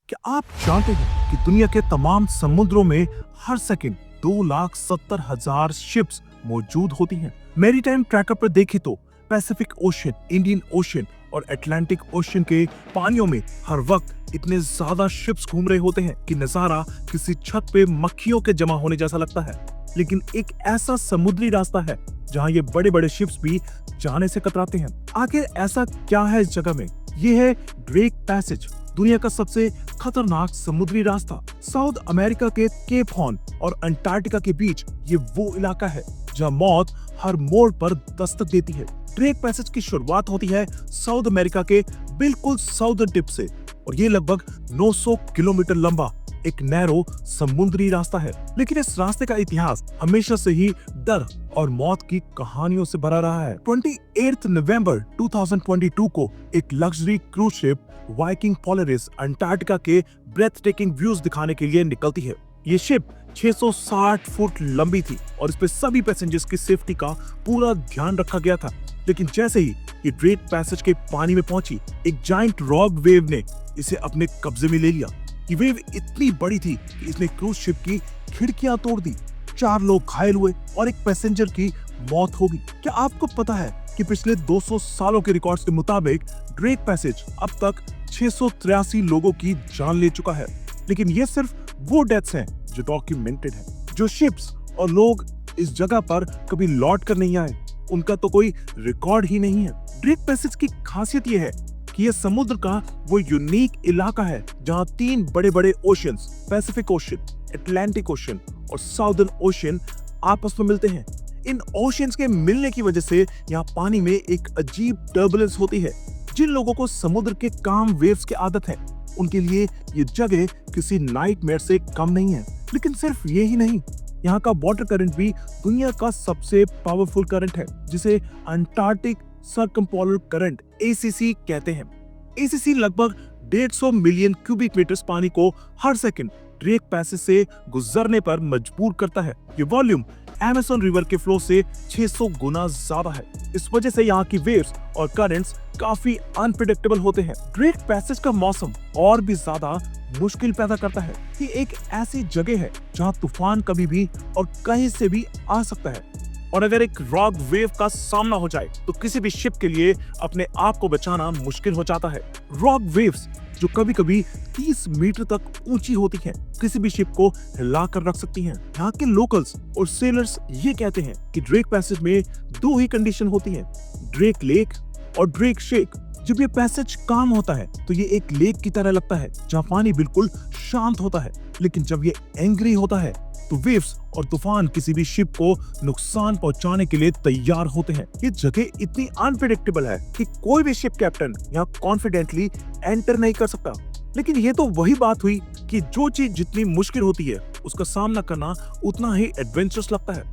क्या आप जानते हैं कि दुनिया के तमाम समुद्रों में हर सेकंड 2,70,000 शिप्स मौजूद होती हैं। मैरीटाइम ट्रैकर पर देखें तो पैसिफिक ओशन, इंडियन ओशन और अटलांटिक ओशन के पानियों में हर वक्त इतने ज्यादा शिप्स घूम रहे होते हैं कि नजारा किसी छत पे मक्खियों के जमा होने जैसा लगता है। लेकिन एक ऐसा समुद्री रास्ता है जहां ये बड़े बड़े शिप्स भी जाने से कतराते हैं। आखिर ऐसा क्या है इस जगह में? ये है ड्रेक पैसेज, दुनिया का सबसे खतरनाक समुद्री रास्ता। साउथ अमेरिका के केप हॉर्न और अंटार्कटिका के बीच ये वो इलाका है जहां मौत हर मोड़ पर दस्तक देती है। ड्रेक पैसेज की शुरुआत होती है साउथ अमेरिका के बिल्कुल साउदर्न टिप से और ये लगभग 900 किलोमीटर लंबा एक नैरो समुद्री रास्ता है। लेकिन इस रास्ते का इतिहास हमेशा से ही डर और मौत की कहानियों से भरा रहा है। 28 नवंबर 2022 को एक luxury cruise ship Viking Polaris Antarctica के ब्रेथ टेकिंग व्यूज दिखाने के लिए निकलती है। ये शिप 660 फुट लंबी थी और इस पे सभी पैसेंजर्स की सेफ्टी का पूरा ध्यान रखा गया था। लेकिन जैसे ही ये ड्रेक पैसेज के पानी में पहुंची, एक जायंट रॉक वेव ने इसे अपने कब्जे में ले लिया। ये वेव इतनी बड़ी थी कि इसने क्रूज शिप की खिड़कियां तोड़ दी। 4 लोग घायल हुए और एक पैसेंजर की मौत हो गई। क्या आपको पता है कि पिछले 200 सालों के रिकॉर्ड्स के मुताबिक ड्रेक पैसेज अब तक 683 लोगों की जान ले चुका है। लेकिन ये सिर्फ वो डेथ्स हैं जो डॉक्यूमेंटेड हैं। जो शिप्स और लोग इस जगह पर कभी लौट कर नहीं आए, उनका तो कोई रिकॉर्ड ही नहीं है। ड्रेक पैसेज की खासियत ये है कि यह समुद्र का वो यूनिक इलाका है जहां 3 बड़े बड़े oceans, Pacific ocean, Atlantic ocean और साउदर्न ओशन आपस में मिलते हैं। इन ओशंस के मिलने की वजह से यहाँ पानी में एक अजीब टर्बुलेंस होती है। जिन लोगों को समुद्र के काम वेव्स की आदत है, उनके लिए ये जगह किसी नाइटमेयर से कम नहीं है। लेकिन सिर्फ ये ही नहीं, यहाँ का वाटर करंट भी दुनिया का सबसे पावरफुल करंट है, जिसे अंटार्कटिक सर्कमपोलर करंट ACC कहते हैं। ACC लगभग 150 मिलियन क्यूबिक मीटर्स पानी को हर सेकंड ड्रेक पैसेज से गुजरने पर मजबूर करता है। ये वॉल्यूम अमेज़न रिवर के फ्लो से 600 गुना ज्यादा है। इस वजह से यहाँ की वेव्स और करंट्स काफी अनप्रेडिक्टेबल होते हैं। ड्रेक पैसेज का मौसम और भी ज्यादा मुश्किल पैदा करता है। ये एक ऐसी जगह है जहाँ तूफान कभी भी और कहीं से भी आ सकता है और अगर एक रॉक वेव का सामना हो जाए तो किसी भी शिप के लिए अपने आप को बचाना मुश्किल हो जाता है। रॉक वेव्स जो कभी कभी 30 मीटर तक ऊंची होती हैं, किसी भी शिप को हिला कर रख सकती हैं। यहाँ के लोकल्स और सेलर्स ये कहते हैं कि ड्रेक पैसेज में 2 ही कंडीशन होती हैं, ड्रेक लेक और ड्रेक शेक। जब ये पैसेज काम होता है तो ये एक लेक की तरह लगता है जहाँ पानी बिल्कुल शांत होता है। लेकिन जब ये एंग्री होता है तो वेव्स और तूफान किसी भी शिप को नुकसान पहुंचाने के लिए तैयार होते हैं। ये जगह इतनी अनप्रेडिक्टेबल है कि कोई भी शिप कैप्टन यहाँ कॉन्फिडेंटली एंटर नहीं कर सकता। लेकिन ये तो वही बात हुई कि जो चीज जितनी मुश्किल होती है उसका सामना करना उतना ही एडवेंचरस लगता है।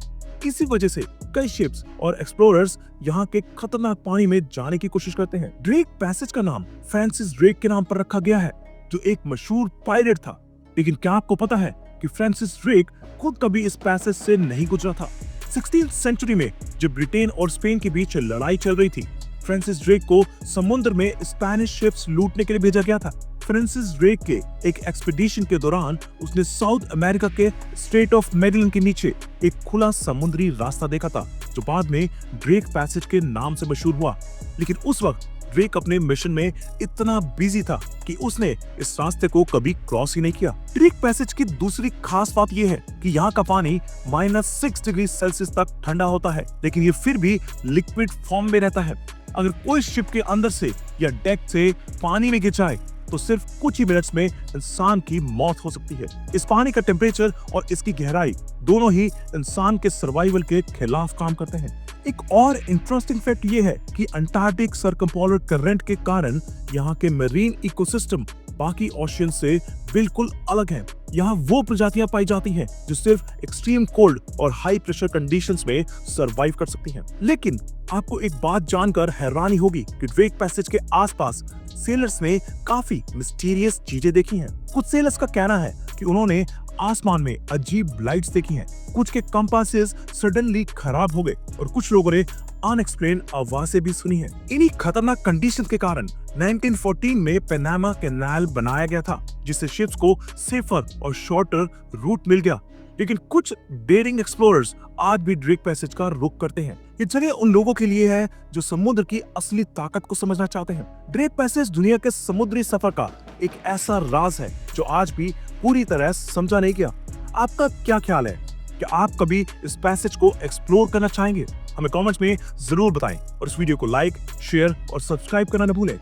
इसी वजह से कई शिप्स और एक्सप्लोरर्स यहाँ के खतरनाक पानी में जाने की कोशिश करते हैं। ड्रेक पैसेज का नाम फ्रांसिस ड्रेक के नाम पर रखा गया है, जो एक मशहूर पायरेट था। लेकिन क्या आपको पता है कि फ्रांसिस ड्रेक खुद कभी इस पैसेज से नहीं गुजरा था। 16th सेंचुरी में जब ब्रिटेन और स्पेन के बीच लड़ाई चल रही थी, फ्रांसिस ड्रेक को समुद्र में स्पेनिश शिप्स लूटने के लिए भेजा गया था। फ्रांसिस ड्रेक के एक एक्सपीडिशन के दौरान उसने साउथ अमेरिका के स्ट्रेट ऑफ मैगेलन के नीचे एक खुला समुद्री रास्ता देखा था, जो बाद में ड्रेक पैसेज के नाम से मशहूर हुआ। लेकिन उस वक्त ड्रेक अपने मिशन में इतना बिजी था कि उसने इस रास्ते को कभी क्रॉस ही नहीं किया। ड्रेक पैसेज की दूसरी खास बात यह है कि यहाँ का पानी -6 डिग्री सेल्सियस तक ठंडा होता है, लेकिन ये फिर भी लिक्विड फॉर्म में रहता है। अगर कोई शिप के अंदर से या डेक से पानी में गिर जाए तो सिर्फ कुछ ही मिनट्स में इंसान की मौत हो सकती है। इस पानी का टेम्परेचर और इसकी गहराई दोनों ही इंसान के सर्वाइवल के खिलाफ काम करते हैं। एक और इंटरेस्टिंग फैक्ट ये है कि अंटार्कटिक सर्कमपोलर करंट के कारण यहाँ के मरीन इकोसिस्टम बाकी ओशन से बिल्कुल अलग है। यहाँ वो प्रजातियां पाई जाती हैं जो सिर्फ एक्सट्रीम कोल्ड और हाई प्रेशर कंडीशंस में सरवाइव कर सकती हैं। लेकिन आपको एक बात जानकर हैरानी होगी कि ड्रेक पैसेज के आसपास सेलर्स ने काफी मिस्टीरियस चीजें देखी हैं। कुछ सेलर्स का कहना है कि उन्होंने आसमान में अजीब लाइट्स देखी हैं, कुछ के कंपासेस सडनली खराब हो गए और कुछ लोगों ने अनएक्सप्लेन आवाजें भी सुनी हैं। इन्हीं खतरनाक कंडीशंस के कारण 1914 में पनामा कैनाल बनाया गया था, जिससे शिप्स को सेफर और शॉर्टर रूट मिल गया। लेकिन कुछ डेयरिंग एक्सप्लोरर्स आज भी ड्रेक पैसेज का रुख करते हैं। ये जगह उन लोगों के लिए है जो समुद्र की असली ताकत को समझना चाहते हैं। ड्रेक पैसेज दुनिया के समुद्री सफर का एक ऐसा राज है जो आज भी पूरी तरह समझा नहीं गया। आपका क्या ख्याल है? क्या आप कभी इस पैसेज को एक्सप्लोर करना चाहेंगे? हमें कमेंट्स में जरूर बताएं और इस वीडियो को लाइक, शेयर और सब्सक्राइब करना न भूलें।